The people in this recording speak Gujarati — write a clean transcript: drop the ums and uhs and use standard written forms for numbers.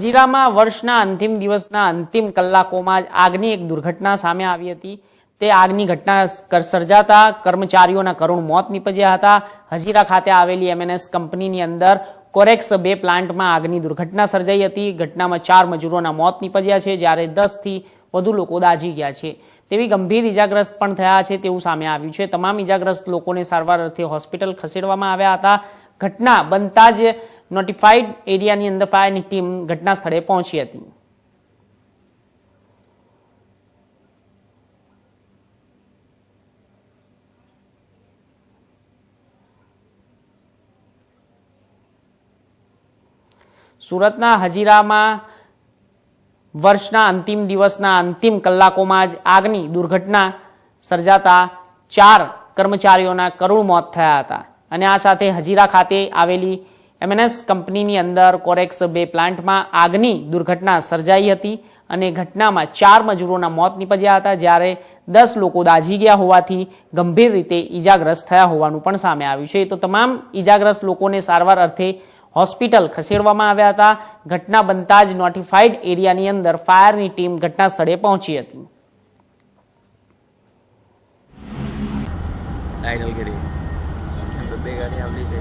હજીરામાં વર્ષના અંતિમ દિવસના અંતિમ કલાકોમાં જ આગની એક દુર્ઘટના સામે આવી હતી। તે આગની ઘટના સર્જાતા કર્મચારીઓના કરુણ મોત નીપજ્યા હતા। હજીરા ખાતે આવેલી એમએનએસ કંપનીની અંદર કોરેક્સ 2 પ્લાન્ટમાં આગની દુર્ઘટના સર્જાઈ હતી। ઘટનામાં 4 મજૂરોના મોત નીપજ્યા છે, જ્યારે 10થી વધુ લોકો દાઝી ગયા છે। તેવી ગંભીર ઇજાગ્રસ્ત પણ થયા છે તેવું સામે આવ્યું છે। તમામ ઇજાગ્રસ્ત લોકોને સારવાર અર્થે હોસ્પિટલ ખસેડવામાં આવ્યા હતા। ઘટના બનતા જ નોટિફાઈડ એરિયાની અંદર ફાયરની ટીમ ઘટના સ્થળે પહોંચી હતી। સુરતના હજીરામાં વર્ષના અંતિમ દિવસના અંતિમ કલાકોમાં જ આગની દુર્ઘટના સર્જાતા 4 કર્મચારીઓના કરુણ મોત થયા હતા અને આ સાથે હજીરા ખાતે આવેલી એમએનએસ કંપનીની અંદર કોરેક્સ 2 પ્લાન્ટમાં આગની દુર્ઘટના સર્જાઈ હતી અને ઘટનામાં 4 મજૂરોના મોત નીપજ્યા હતા, જ્યારે 10 લોકો દાઝી ગયા હોવાથી ગંભીર રીતે ઈજાગ્રસ્ત થયા હોવાનું પણ સામે આવ્યું છે। તો તમામ ઈજાગ્રસ્ત લોકોને સારવાર અર્થે હોસ્પિટલ ખસેડવામાં આવ્યા હતા। ઘટના બનતા જ નોટિફાઈડ એરિયાની અંદર ફાયરની ટીમ ઘટના સ્થળે પહોંચી હતી। टाइटल करिए बंदे गाड़ी हमने से